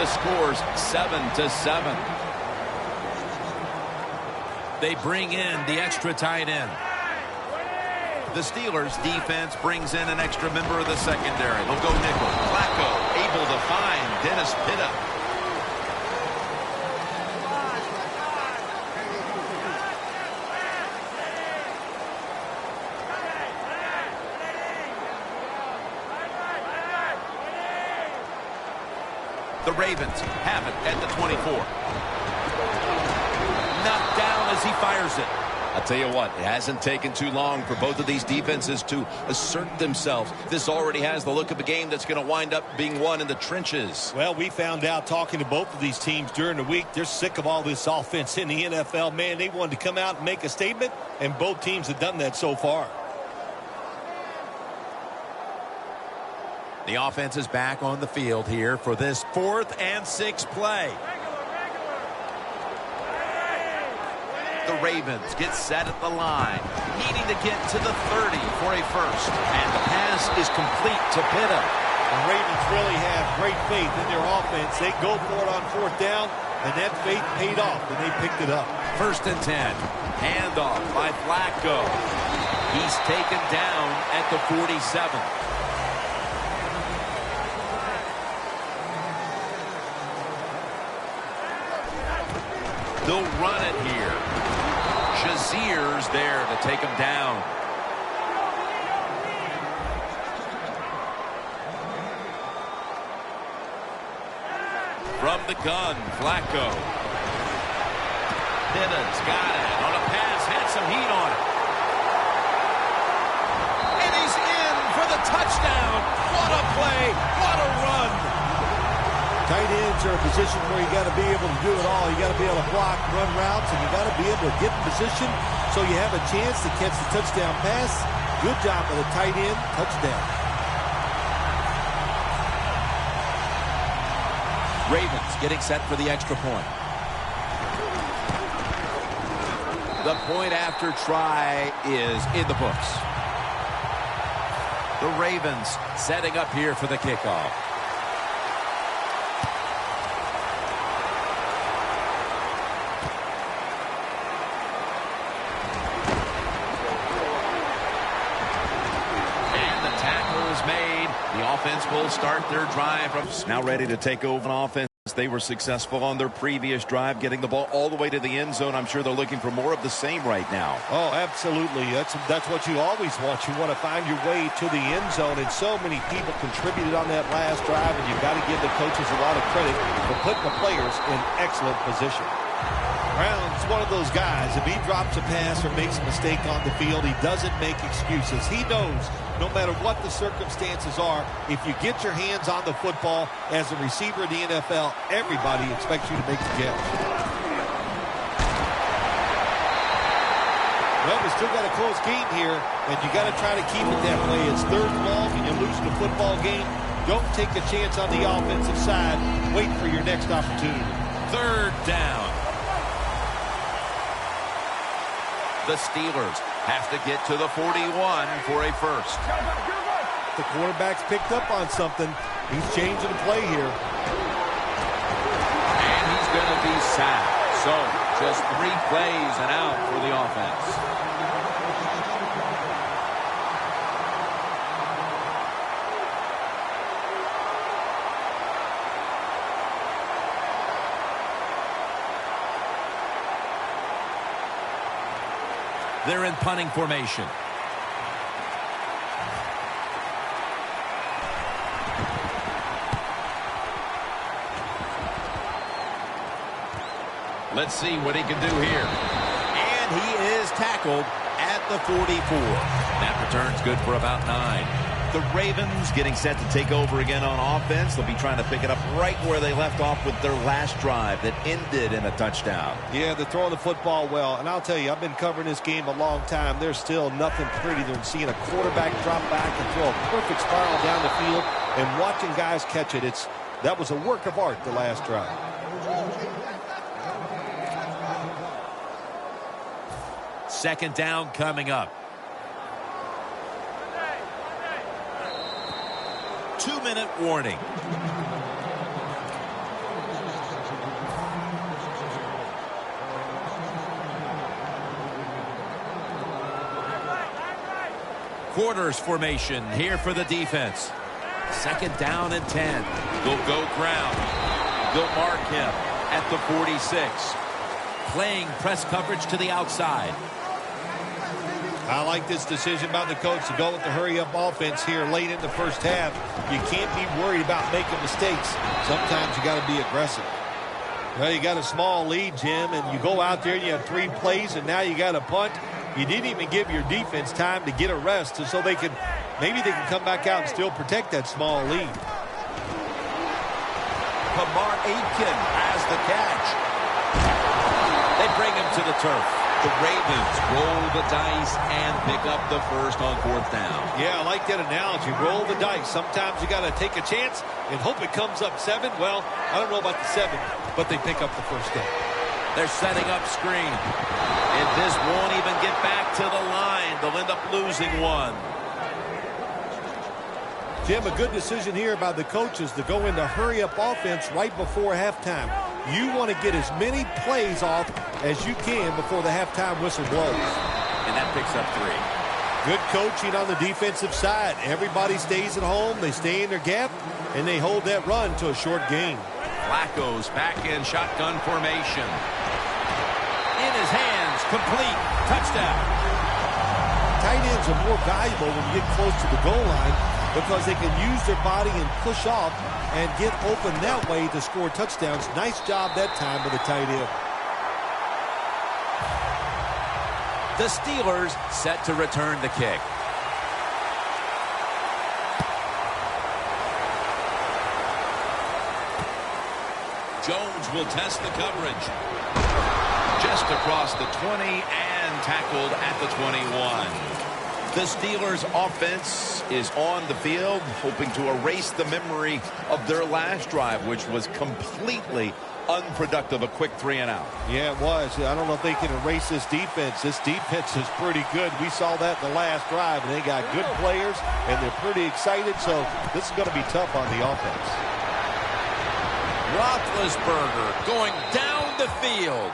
the score's 7-7. They bring in the extra tight end. The Steelers defense brings in an extra member of the secondary. They'll go nickel. Flacco able to find Dennis Pitta. The Ravens have it at the 24. Knocked down as he fires it. I'll tell you what, it hasn't taken too long for both of these defenses to assert themselves. This already has the look of a game that's going to wind up being won in the trenches. Well, we found out talking to both of these teams during the week, they're sick of all this offense in the NFL. Man, they wanted to come out and make a statement, and both teams have done that so far. The offense is back on the field here for this 4th and 6 play. The Ravens get set at the line, needing to get to the 30 for a first. And the pass is complete to Pitta. The Ravens really have great faith in their offense. They go for it on 4th down, and that faith paid off, and they picked it up. 1st and 10. Handoff by Flacco. He's taken down at the 47. They'll run it here. Shazier's there to take him down. From the gun, Flacco. Pitta's got it on a pass, had some heat on it. And he's in for the touchdown. What a play, what a run. Tight ends are a position where you got to be able to do it all. You got to be able to block, run routes, and you got to be able to get in position so you have a chance to catch the touchdown pass. Good job by the tight end. Touchdown. Ravens getting set for the extra point. The point after try is in the books. The Ravens setting up here for the kickoff. Offense will start their drive. Now ready to take over an offense. They were successful on their previous drive, getting the ball all the way to the end zone. I'm sure they're looking for more of the same right now. Oh, absolutely. That's what you always want. You want to find your way to the end zone, and so many people contributed on that last drive, and you've got to give the coaches a lot of credit for putting the players in excellent position. Brown's one of those guys. If he drops a pass or makes a mistake on the field, he doesn't make excuses. He knows no matter what the circumstances are, if you get your hands on the football as a receiver in the NFL, everybody expects you to make the catch. Well, we still got a close game here, and you got to try to keep it that way. It's 3rd and long, and you're losing the football game. Don't take a chance on the offensive side. Wait for your next opportunity. 3rd down. The Steelers have to get to the 41 for a first. The quarterback's picked up on something. He's changing the play here. And he's going to be sacked. So, just 3 plays and out for the offense. They're in punting formation. Let's see what he can do here. And he is tackled at the 44. That return's good for about 9. The Ravens getting set to take over again on offense. They'll be trying to pick it up right where they left off with their last drive that ended in a touchdown. Yeah, they're throwing the football well. And I'll tell you, I've been covering this game a long time. There's still nothing prettier than seeing a quarterback drop back and throw a perfect spiral down the field and watching guys catch it. That was a work of art the last drive. Second down coming up. 2-minute warning. Quarters formation here for the defense. 2nd down and 10. They'll go ground. They'll mark him at the 46. Playing press coverage to the outside. I like this decision by the coach to go with the hurry-up offense here late in the first half. You can't be worried about making mistakes. Sometimes you got to be aggressive. Well, you got a small lead, Jim, and you go out there and you have 3 plays, and now you got a punt. You didn't even give your defense time to get a rest so maybe they can come back out and still protect that small lead. Kamar Aitken has the catch. They bring him to the turf. The Ravens roll the dice and pick up the first on 4th down. Yeah, I like that analogy. Roll the dice. Sometimes you got to take a chance and hope it comes up 7. Well, I don't know about the 7, but they pick up the first down. They're setting up screen. And this won't even get back to the line. They'll end up losing one. Jim, a good decision here by the coaches to go into hurry-up offense right before halftime. You want to get as many plays off as you can before the halftime whistle blows. And that picks up 3. Good coaching on the defensive side. Everybody stays at home. They stay in their gap, and they hold that run to a short gain. Flacco's back in shotgun formation. In his hands, complete, touchdown. Tight ends are more valuable when you get close to the goal line because they can use their body and push off and get open that way to score touchdowns. Nice job that time by the tight end. The Steelers set to return the kick. Jones will test the coverage. Just across the 20 and tackled at the 21. The Steelers offense is on the field, hoping to erase the memory of their last drive, which was completely unproductive, a quick 3 and out. Yeah, it was. I don't know if they can erase this defense. This defense is pretty good. We saw that in the last drive, and they got good players, and they're pretty excited, so this is going to be tough on the offense. Roethlisberger going down the field.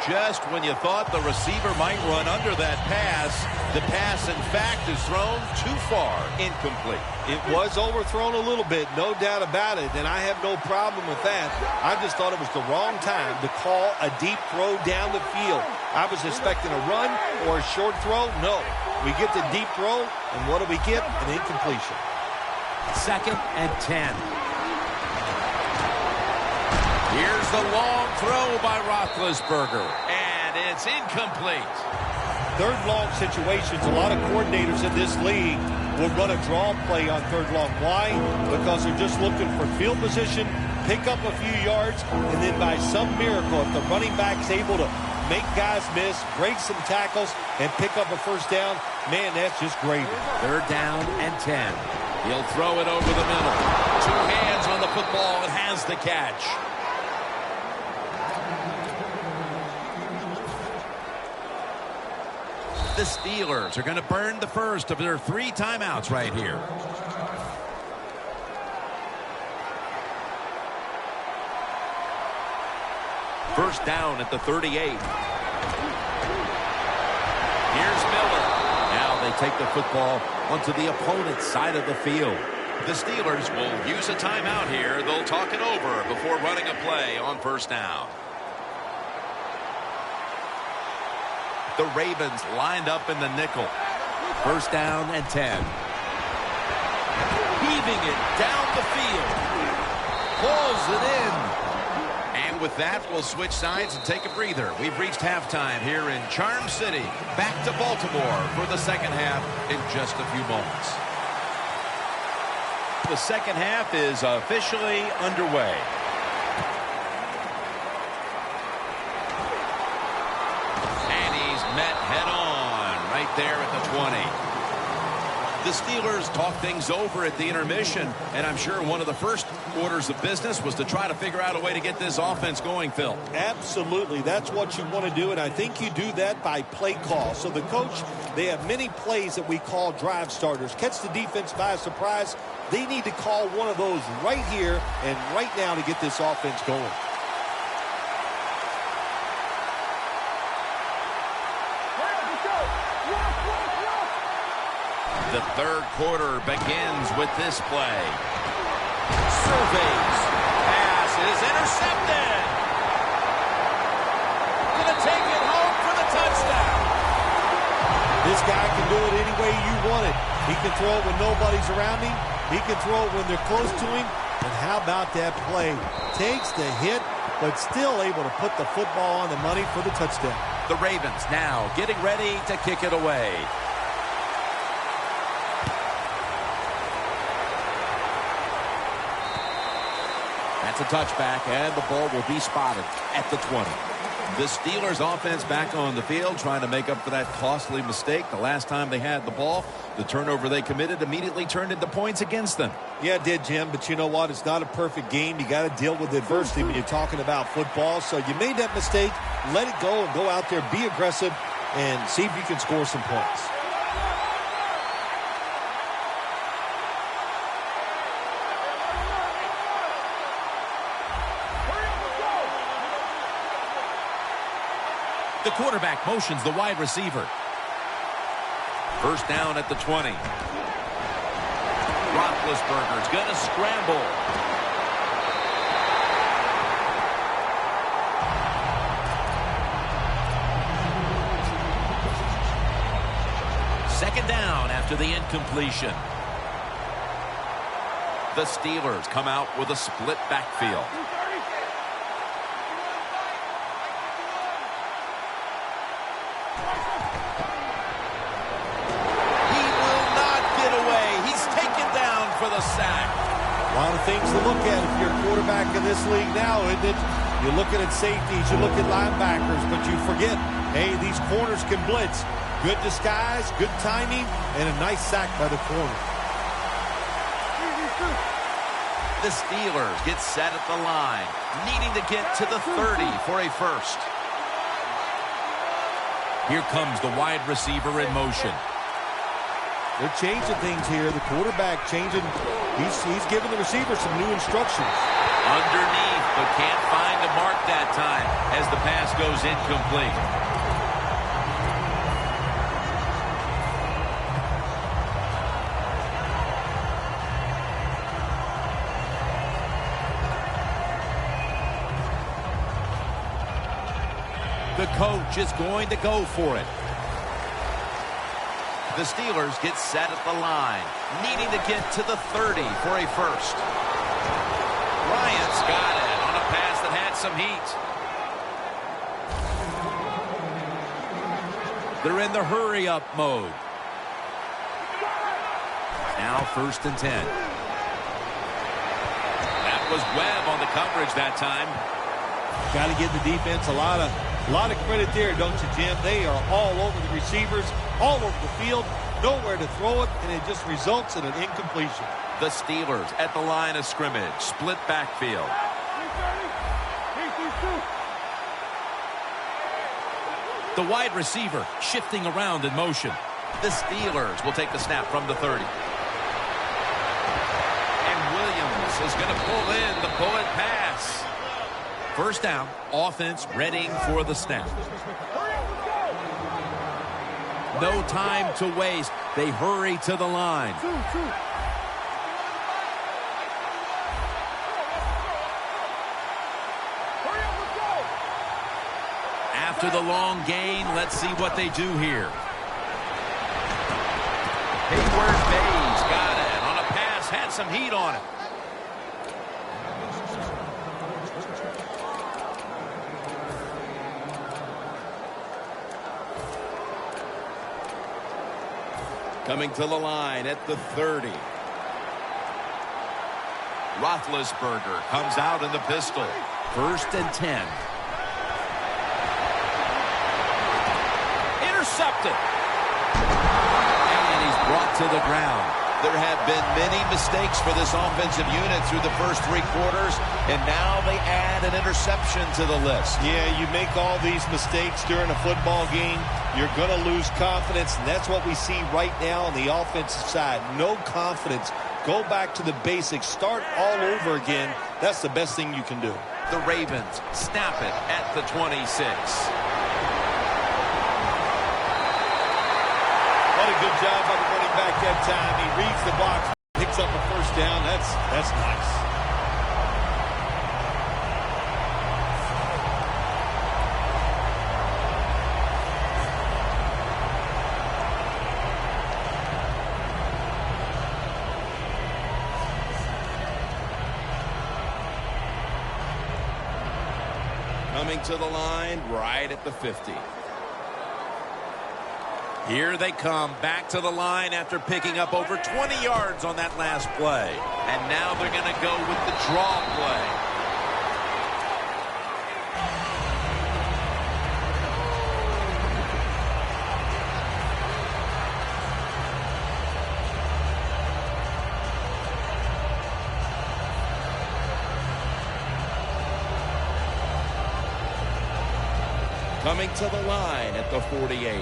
Just when you thought the receiver might run under that pass, the pass, in fact, is thrown too far, incomplete. It was overthrown a little bit, no doubt about it, and I have no problem with that. I just thought it was the wrong time to call a deep throw down the field. I was expecting a run or a short throw. No. We get the deep throw, and what do we get? An incompletion. 2nd and 10. Here's the long throw by Roethlisberger, and it's incomplete. 3rd long situations, a lot of coordinators in this league will run a draw play on 3rd long. Why? Because they're just looking for field position, pick up a few yards, and then by some miracle, if the running back's able to make guys miss, break some tackles, and pick up a first down, man, that's just gravy. 3rd down and 10. He'll throw it over the middle. 2 hands on the football and has the catch. The Steelers are going to burn the first of their 3 timeouts right here. First down at the 38. Here's Miller. Now they take the football onto the opponent's side of the field. The Steelers will use a timeout here. They'll talk it over before running a play on first down. The Ravens lined up in the nickel. First down and 10. Heaving it down the field. Pulls it in. And with that, we'll switch sides and take a breather. We've reached halftime here in Charm City. Back to Baltimore for the second half in just a few moments. The second half is officially underway. Met head-on right there at the 20. The Steelers talk things over at the intermission, and I'm sure one of the first orders of business was to try to figure out a way to get this offense going, Phil. Absolutely. That's what you want to do, and I think you do that by play call. So the coach, they have many plays that we call drive starters. Catch the defense by surprise. They need to call one of those right here and right now to get this offense going. The third quarter begins with this play. Surveys. Pass is intercepted. Gonna take it home for the touchdown. This guy can do it any way you want it. He can throw it when nobody's around him. He can throw it when they're close to him. And how about that play? Takes the hit, but still able to put the football on the money for the touchdown. The Ravens now getting ready to kick it away. That's a touchback, and the ball will be spotted at the 20. The Steelers offense back on the field trying to make up for that costly mistake. The last time they had the ball, the turnover they committed immediately turned into points against them. Yeah, it did, Jim, but you know what? It's not a perfect game. You got to deal with adversity when you're talking about football. So you made that mistake, let it go, and go out there, be aggressive, and see if you can score some points. The quarterback motions the wide receiver. First down at the 20. Roethlisberger's going to scramble. Second down after the incompletion. The Steelers come out with a split backfield. For the sack. A lot of things to look at if you're a quarterback in this league now, isn't it? You're looking at safeties, you look at linebackers, but you forget, hey, these corners can blitz. Good disguise, good timing, and a nice sack by the corner. The Steelers get set at the line, needing to get to the 30 for a first. Here comes the wide receiver in motion. They're changing things here. The quarterback changing. He's giving the receiver some new instructions. Underneath, but can't find the mark that time as the pass goes incomplete. The coach is going to go for it. The Steelers get set at the line, needing to get to the 30 for a first. Bryant's got it on a pass that had some heat. They're in the hurry-up mode. Now 1st and 10. That was Webb on the coverage that time. Got to give the defense a lot of credit there, don't you, Jim? They are all over the receivers, all over the field, nowhere to throw it, and it just results in an incompletion. The Steelers at the line of scrimmage, split backfield. The wide receiver shifting around in motion. The Steelers will take the snap from the 30. And Williams is going to pull in the bullet pass. First down, offense readying for the snap. No time to waste. They hurry to the line. After the long gain, let's see what they do here. Hayward Bays got it on a pass, had some heat on it. Coming to the line at the 30. Roethlisberger comes out in the pistol. 1st and 10. Intercepted. And he's brought to the ground. There have been many mistakes for this offensive unit through the first 3 quarters, and now they add an interception to the list. Yeah, you make all these mistakes during a football game, you're going to lose confidence, and that's what we see right now on the offensive side. No confidence. Go back to the basics. Start all over again. That's the best thing you can do. The Ravens snap it at the 26. What a good job by the running back that time. He reads the box, picks up a first down. That's nice. Coming to the line right at the 50. Here they come back to the line after picking up over 20 yards on that last play. And now they're going to go with the draw play. Coming to the line at the 48.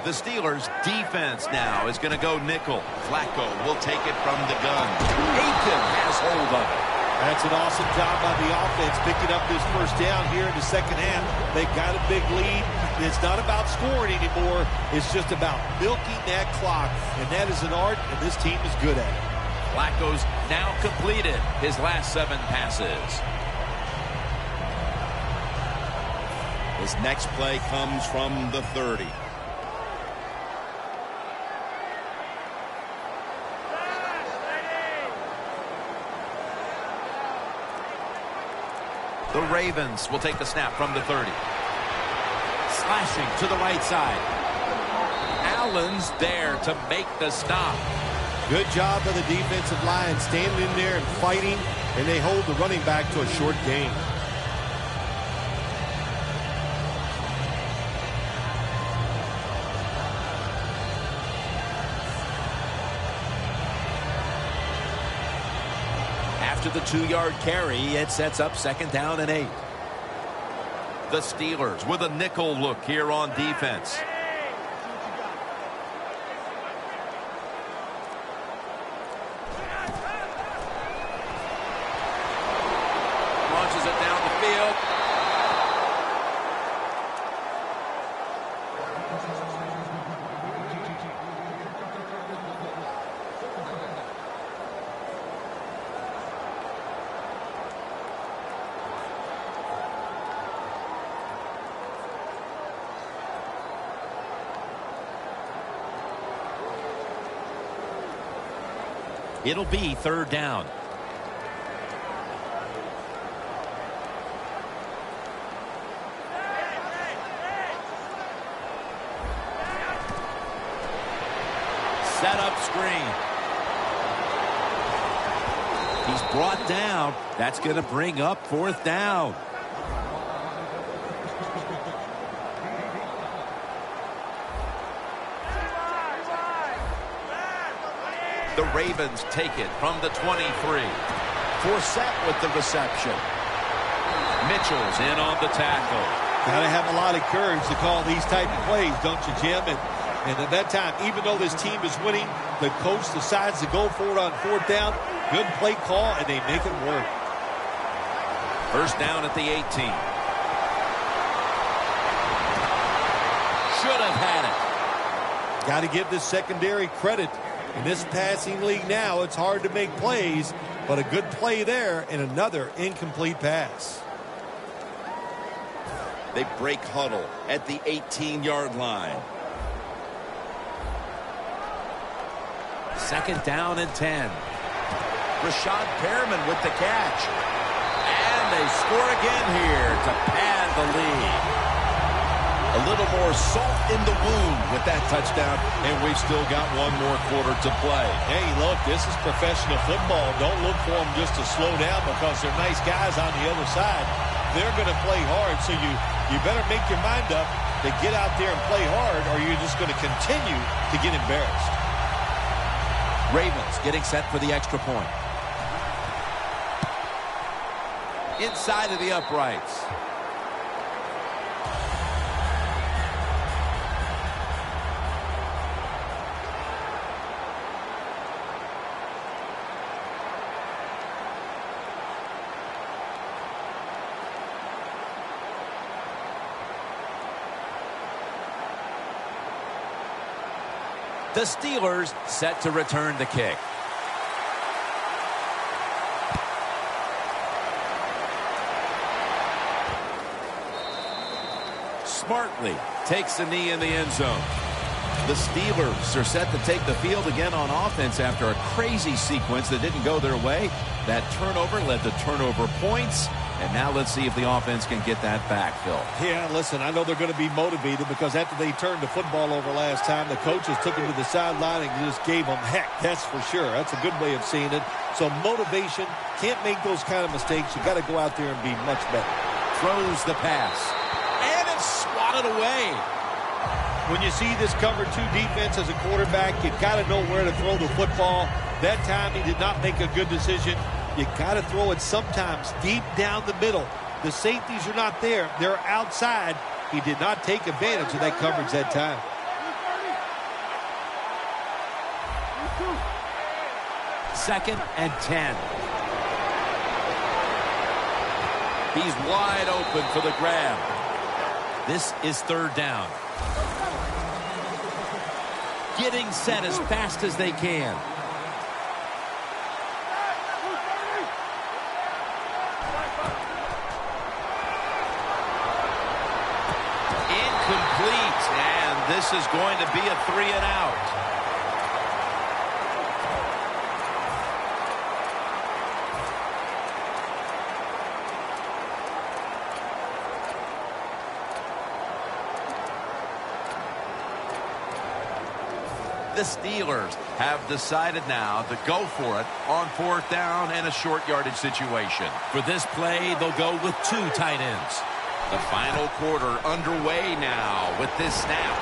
The Steelers' defense now is going to go nickel. Flacco will take it from the gun. Aiken has hold of it. That's an awesome job by the offense picking up this first down here in the second half. They've got a big lead. It's not about scoring anymore. It's just about milking that clock, and that is an art, and this team is good at it. Flacco's now completed his last 7 passes. His next play comes from the 30. The Ravens will take the snap from the 30. Slashing to the right side. Allen's there to make the stop. Good job by the defensive line standing in there and fighting, and they hold the running back to a short gain. After the 2-yard carry, it sets up 2nd down and 8. The Steelers with a nickel look here on defense. Launches it down the field. It'll be 3rd down. Set up screen. He's brought down. That's going to bring up 4th down. The Ravens take it from the 23. Forsett with the reception. Mitchell's in on the tackle. Got to have a lot of courage to call these type of plays, don't you, Jim? And at that time, even though this team is winning, the coach decides to go for it on 4th down. Good play call, and they make it work. 1st down at the 18. Should have had it. Got to give this secondary credit. In this passing league now, it's hard to make plays, but a good play there and another incomplete pass. They break huddle at the 18-yard line. 2nd down and 10. Rashad Perriman with the catch. And they score again here to pad the lead. A little more salt in the wound with that touchdown, and we've still got 1 more quarter to play. Hey, look, this is professional football. Don't look for them just to slow down because they're nice guys on the other side. They're going to play hard, so you better make your mind up to get out there and play hard, or you're just going to continue to get embarrassed. Ravens getting set for the extra point. Inside of the uprights. The Steelers set to return the kick. Smartly takes the knee in the end zone. The Steelers are set to take the field again on offense after a crazy sequence that didn't go their way. That turnover led to turnover points. And now let's see if the offense can get that back, Phil. Yeah, listen, I know they're going to be motivated because after they turned the football over last time, the coaches took them to the sideline and just gave them heck. That's for sure. That's a good way of seeing it. So motivation, can't make those kind of mistakes. You got to go out there and be much better. Throws the pass. And it's swatted away. When you see this cover 2 defense as a quarterback, you got to know where to throw the football. That time he did not make a good decision. You got to throw it sometimes deep down the middle. The safeties are not there. They're outside. He did not take advantage of that coverage that time. Second and 10. He's wide open for the grab. This is third down. Getting set as fast as they can. Incomplete, and this is going to be a 3 and out. The Steelers have decided now to go for it on 4th down and a short yardage situation. For this play, they'll go with 2 tight ends. The final quarter underway now with this snap.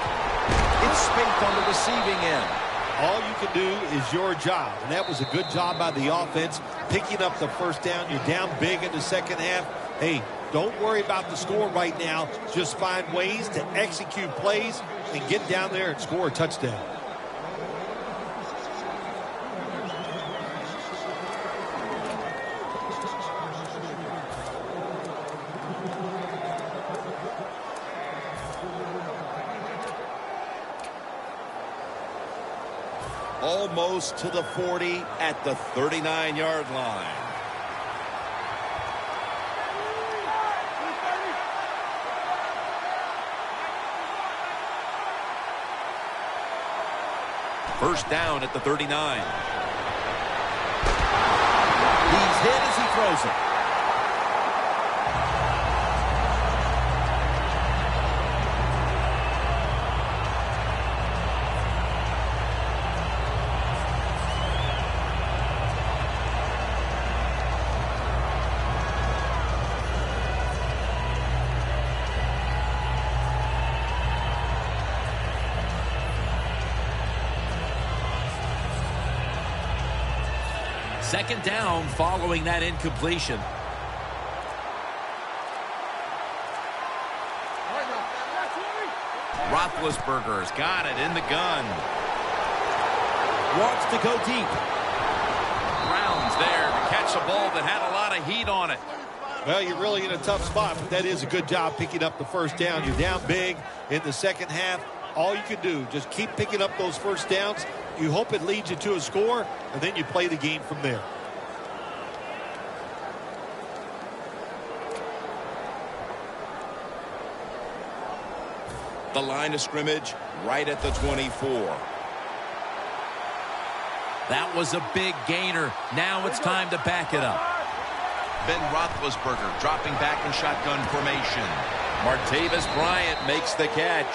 It's spiked on the receiving end. All you can do is your job, and that was a good job by the offense, picking up the first down. You're down big in the second half. Hey, don't worry about the score right now. Just find ways to execute plays and get down there and score a touchdown. Almost to the 40 at the 39-yard line. First down at the 39. He's hit as he throws it. Second down following that incompletion. Roethlisberger's got it in the gun. Wants to go deep. Brown's there to catch a ball that had a lot of heat on it. Well, you're really in a tough spot, but that is a good job picking up the first down. You're down big in the second half. All you can do, just keep picking up those first downs. You hope it leads you to a score, and then you play the game from there. The line of scrimmage right at the 24. That was a big gainer. Now it's time to back it up. Ben Roethlisberger dropping back in shotgun formation. Martavis Bryant makes the catch.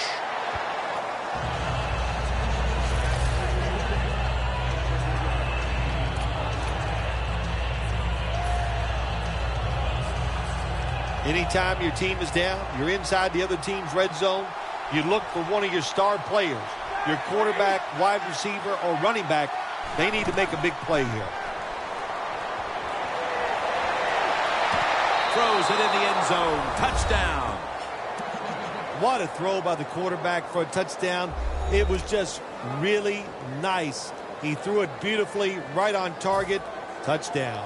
Anytime your team is down, you're inside the other team's red zone, you look for one of your star players, your quarterback, wide receiver, or running back. They need to make a big play here. Throws it in the end zone. Touchdown. What a throw by the quarterback for a touchdown. It was just really nice. He threw it beautifully, right on target. Touchdown.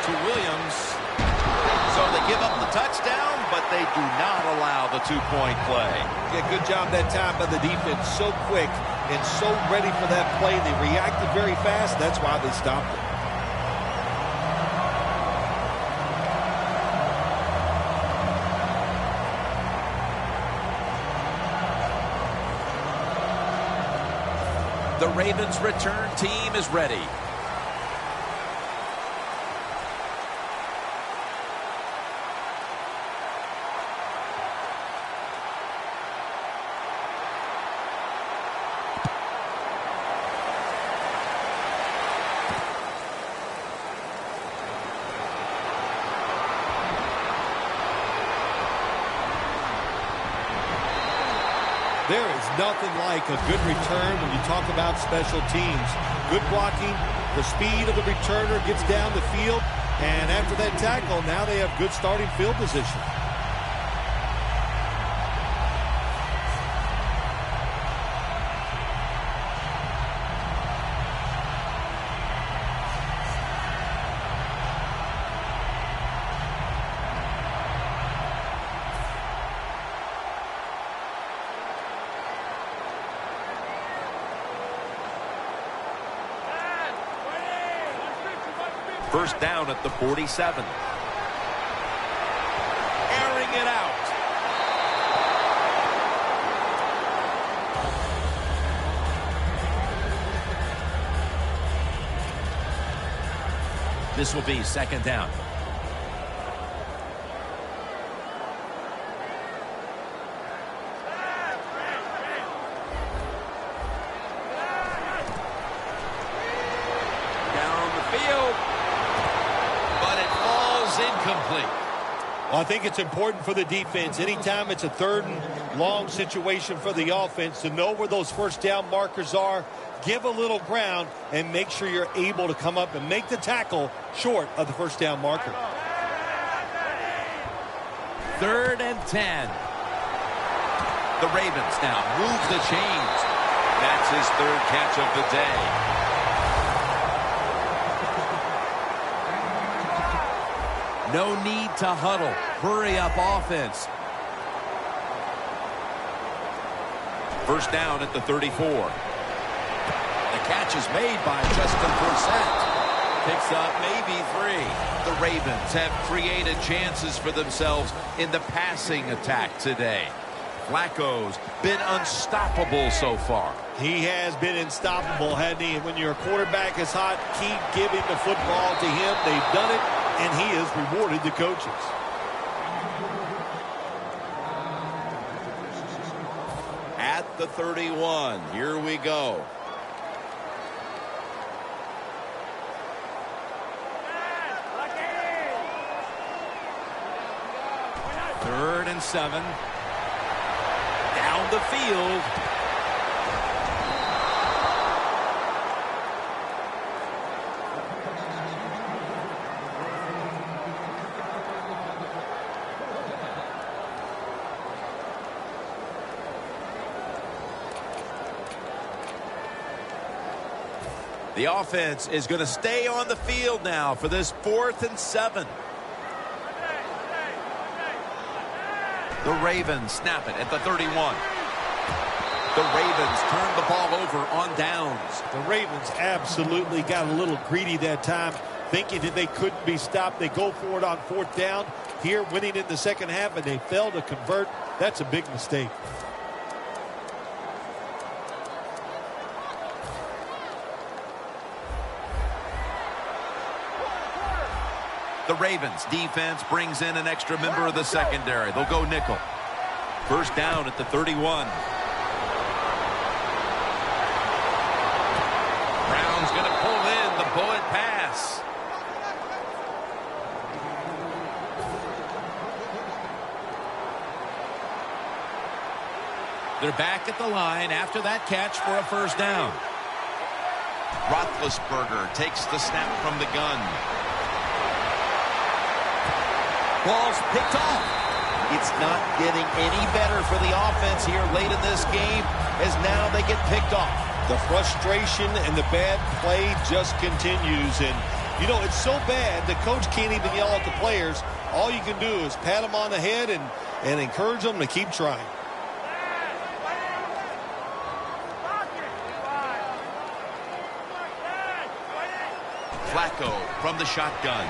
to Williams. So they give up the touchdown, but they do not allow the two-point play. Yeah, good job that time by the defense. So quick and so ready for that play. They reacted very fast. That's why they stopped it. The Ravens return team is ready. There is nothing like a good return when you talk about special teams. Good blocking, the speed of the returner gets down the field, and after that tackle, now they have good starting field position. First down at the 47. Airing it out. This will be second down. Down the field. Incomplete. Well, I think it's important for the defense. Anytime it's a third and long situation for the offense to know where those first down markers are, give a little ground, and make sure you're able to come up and make the tackle short of the first down marker. 3rd and 10. The Ravens now move the chains. That's his 3rd catch of the day. No need to huddle. Hurry up offense. First down at the 34. The catch is made by Justin Forsett. Picks up maybe 3. The Ravens have created chances for themselves in the passing attack today. Flacco's been unstoppable so far. He has been unstoppable, hasn't he? When your quarterback is hot, keep giving the football to him. They've done it, and he has rewarded the coaches. At the 31, here we go. Third and 7. Down the field. The offense is going to stay on the field now for this 4th and 7. The Ravens snap it at the 31. The Ravens turn the ball over on downs. The Ravens absolutely got a little greedy that time, thinking that they couldn't be stopped. They go for it on 4th down. Here, winning in the second half, and they failed to convert. That's a big mistake. The Ravens defense brings in an extra member of the secondary. They'll go nickel. First down at the 31. Brown's going to pull in the bullet pass. They're back at the line after that catch for a first down. Roethlisberger takes the snap from the gun. Ball's picked off. It's not getting any better for the offense here late in this game as now they get picked off. The frustration and the bad play just continues, and You know, it's so bad the coach can't even yell at the players. All you can do is pat them on the head and encourage them to keep trying. Flacco from the shotgun.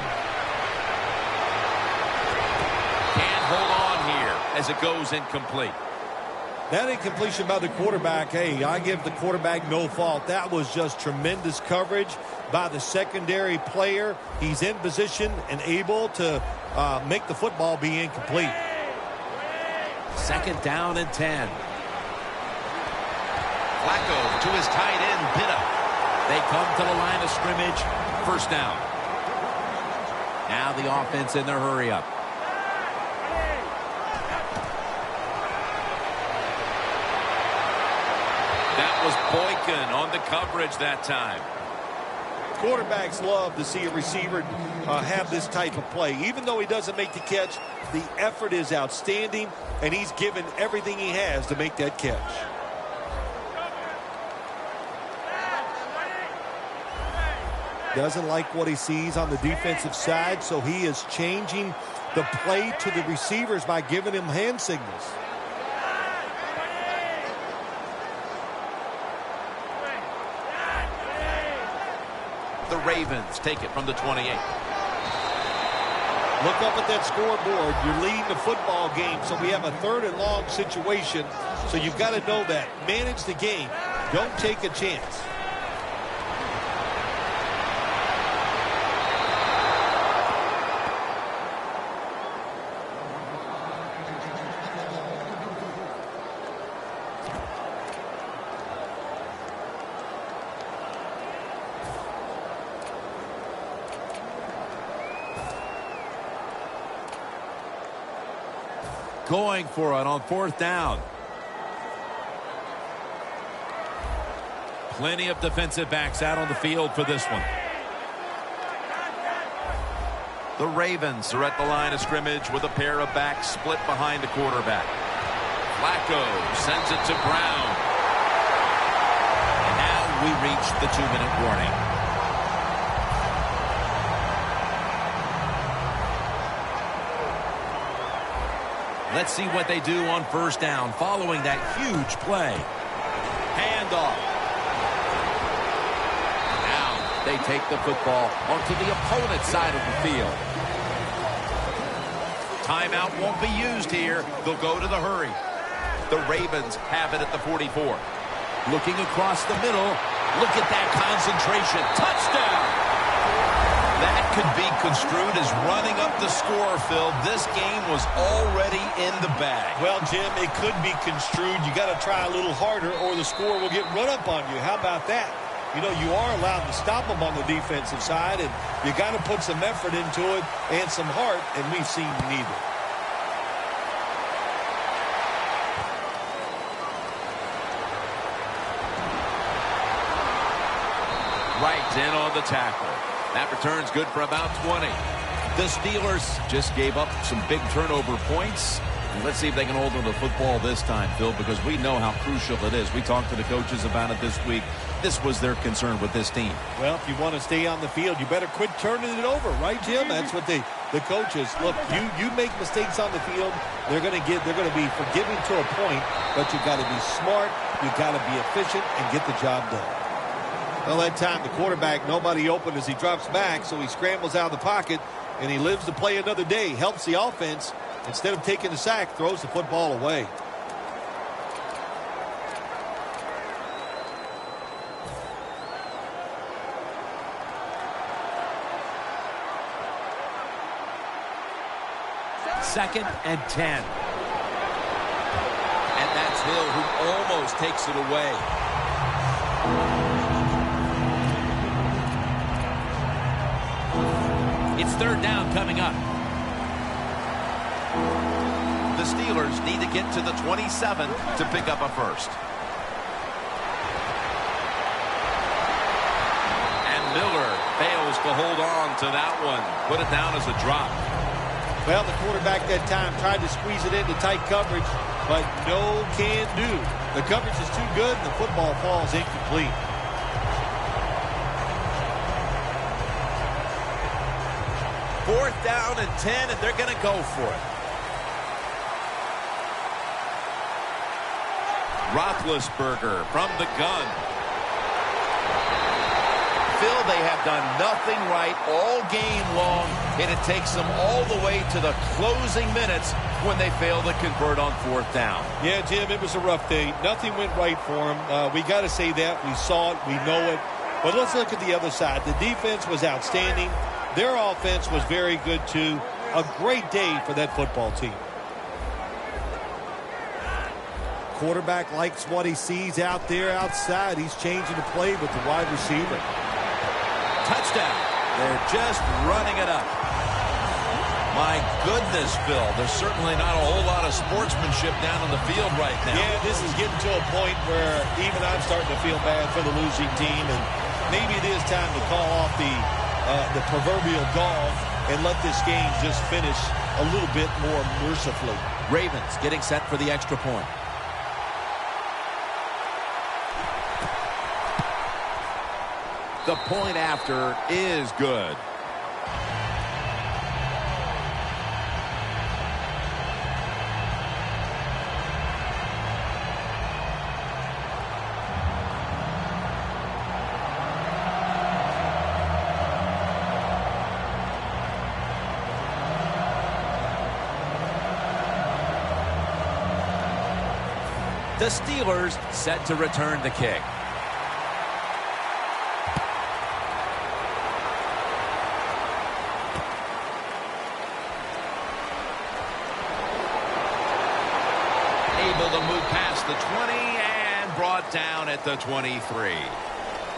Can't hold on here as it goes incomplete. That incompletion by the quarterback, hey, I give the quarterback no fault. That was just tremendous coverage by the secondary player. He's in position and able to make the football be incomplete. 2nd down and 10. Flacco to his tight end, Pitta. They come to the line of scrimmage. 1st down. Now the offense in their hurry up. That was Boykin on the coverage that time. Quarterbacks love to see a receiver have this type of play. Even though he doesn't make the catch, the effort is outstanding, and he's given everything he has to make that catch. Doesn't like what he sees on the defensive side, so he is changing the play to the receivers by giving him hand signals. The Ravens take it from the 28. Look up at that scoreboard. You're leading the football game, so we have a 3rd and long situation. So you've got to know that. Manage the game. Don't take a chance. Going for it on 4th down. Plenty of defensive backs out on the field for this one. The Ravens are at the line of scrimmage with a pair of backs split behind the quarterback. Flacco sends it to Brown. And now we reach the 2-minute warning. Let's see what they do on 1st down following that huge play. Handoff. Now they take the football onto the opponent's side of the field. Timeout won't be used here. They'll go to the hurry. The Ravens have it at the 44. Looking across the middle. Look at that concentration. Touchdown! That could be construed as running up the score, Phil. This game was already in the bag. Well, Jim, it could be construed. You got to try a little harder or the score will get run up on you. How about that? You know, you are allowed to stop them on the defensive side, and you got to put some effort into it and some heart, and we've seen neither. Right in on the tackle. That return's good for about 20. The Steelers just gave up some big turnover points. And let's see if they can hold on to the football this time, Phil, because we know how crucial it is. We talked to the coaches about it this week. This was their concern with this team. Well, if you want to stay on the field, you better quit turning it over, right, Jim? That's what the coaches look. You make mistakes on the field, they're going to be forgiving to a point, but you got to be smart, you got to be efficient, and get the job done. Well, that time the quarterback, nobody open as he drops back, so he scrambles out of the pocket, and he lives to play another day. Helps the offense. Instead of taking the sack, throws the football away. Second and 10. And that's Hill who almost takes it away. It's 3rd down coming up. The Steelers need to get to the 27 to pick up a first. And Miller fails to hold on to that one. Put it down as a drop. Well, the quarterback that time tried to squeeze it into tight coverage, but no can do. The coverage is too good, and the football falls incomplete. 4th down and 10, and they're going to go for it. Roethlisberger from the gun. Phil, they have done nothing right all game long, and it takes them all the way to the closing minutes when they fail to convert on 4th down. Yeah, Jim, it was a rough day. Nothing went right for them. We got to say that. We saw it. We know it. But let's look at the other side. The defense was outstanding. Their offense was very good, too. A great day for that football team. Quarterback likes what he sees out there outside. He's changing the play with the wide receiver. Touchdown. They're just running it up. My goodness, Phil. There's certainly not a whole lot of sportsmanship down on the field right now. Yeah, this is getting to a point where even I'm starting to feel bad for the losing team, and maybe it is time to call off the proverbial dog and let this game just finish a little bit more mercifully. Ravens getting set for the extra point. The point after is good. The Steelers set to return the kick. Able to move past the 20 and brought down at the 23.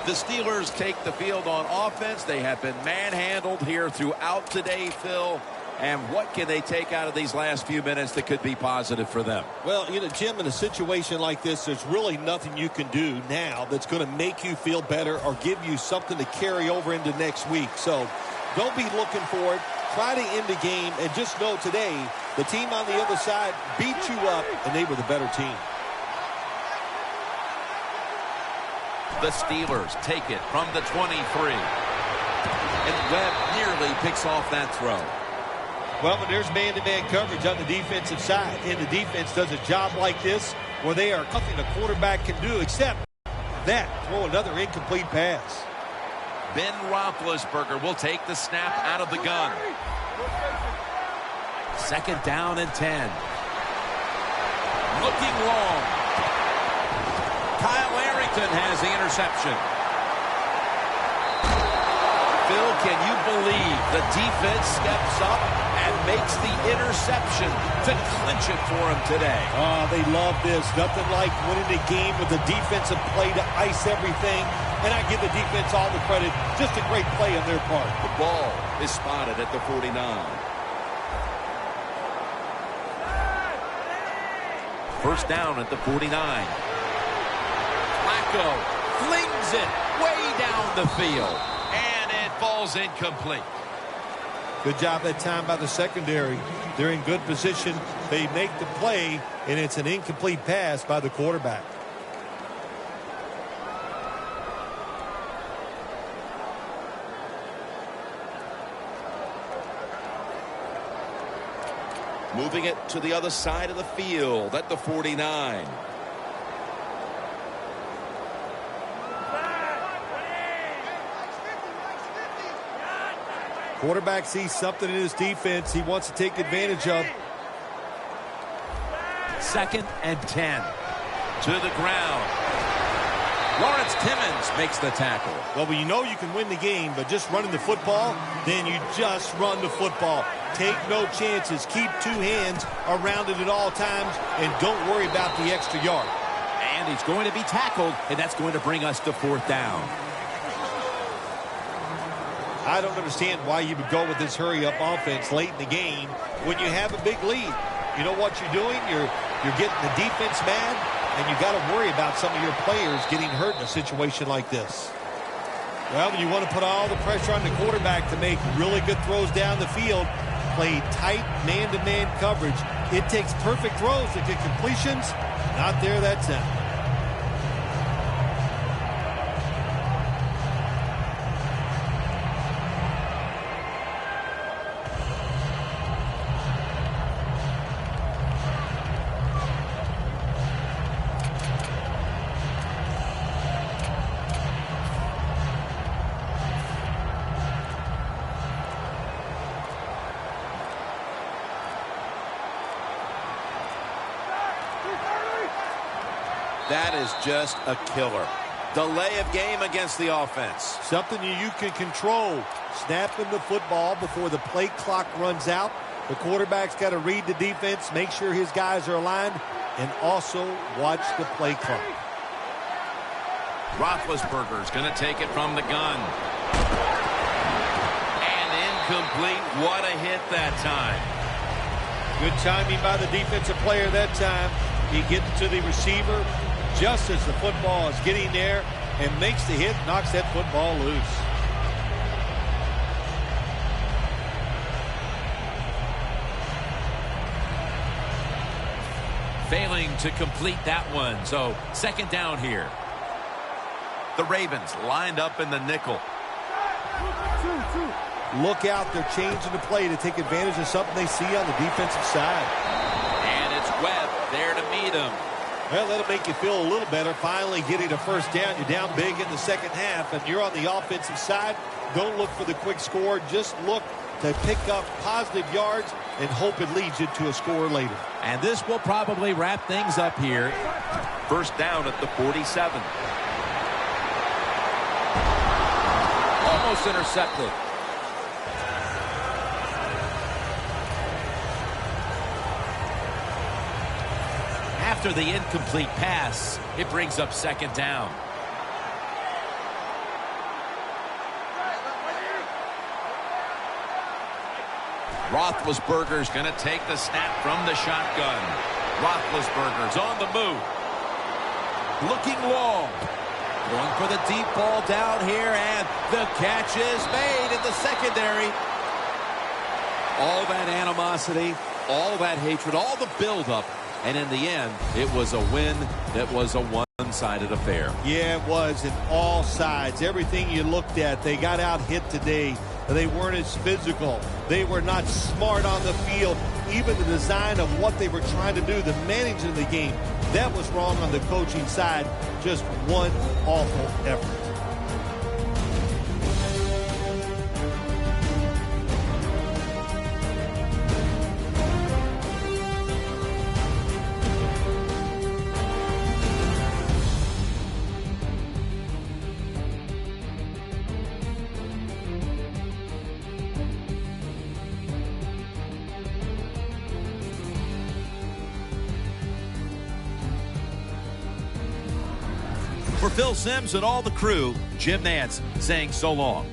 The Steelers take the field on offense. They have been manhandled here throughout today, Phil. And what can they take out of these last few minutes that could be positive for them? Well, you know, Jim, in a situation like this, there's really nothing you can do now that's going to make you feel better or give you something to carry over into next week. So don't be looking for it. Try to end the game, and just know today the team on the other side beat you up, and they were the better team. The Steelers take it from the 23. And Webb nearly picks off that throw. Well, but there's man-to-man coverage on the defensive side, and the defense does a job like this where they are nothing the quarterback can do except that, throw another incomplete pass. Ben Roethlisberger will take the snap out of the gun. 2nd down and 10. Looking long. Kyle Arrington has the interception. Phil, can you believe the defense steps up and makes the interception to clinch it for him today? Oh, they love this. Nothing like winning the game with a defensive play to ice everything. And I give the defense all the credit. Just a great play on their part. The ball is spotted at the 49. First down at the 49. Flacco flings it way down the field. And it falls incomplete. Good job that time by the secondary. They're in good position. They make the play, and it's an incomplete pass by the quarterback. Moving it to the other side of the field at the 49. Quarterback sees something in his defense he wants to take advantage of. 2nd and 10. To the ground. Lawrence Timmons makes the tackle. Well, you know you can win the game, but just running the football, then you just run the football. Take no chances. Keep two hands around it at all times, and don't worry about the extra yard. And he's going to be tackled, and that's going to bring us to 4th down. I don't understand why you would go with this hurry-up offense late in the game when you have a big lead. You know what you're doing? You're getting the defense mad, and you got to worry about some of your players getting hurt in a situation like this. Well, you want to put all the pressure on the quarterback to make really good throws down the field, play tight man-to-man coverage. It takes perfect throws to get completions. Not there that time. That is just a killer. Delay of game against the offense. Something you can control. Snapping the football before the play clock runs out. The quarterback's got to read the defense, make sure his guys are aligned, and also watch the play clock. Roethlisberger's going to take it from the gun. And incomplete. What a hit that time. Good timing by the defensive player that time. He gets to the receiver just as the football is getting there and makes the hit, knocks that football loose. Failing to complete that one. So second down here. The Ravens lined up in the nickel. Look out, they're changing the play to take advantage of something they see on the defensive side. And it's Webb there to meet him. Well, that'll make you feel a little better. Finally getting a first down. You're down big in the second half, and you're on the offensive side. Don't look for the quick score. Just look to pick up positive yards and hope it leads you to a score later. And this will probably wrap things up here. First down at the 47. Almost intercepted. After the incomplete pass, it brings up second down. Roethlisberger's going to take the snap from the shotgun. Roethlisberger's on the move. Looking long. Going for the deep ball down here, and the catch is made in the secondary. All that animosity, all that hatred, all the buildup. And in the end, it was a win that was a one-sided affair. Yeah, it was in all sides. Everything you looked at, they got out hit today. They weren't as physical. They were not smart on the field. Even the design of what they were trying to do, the managing of the game, that was wrong on the coaching side. Just one awful effort. For Phil Simms and all the crew, Jim Nantz saying so long.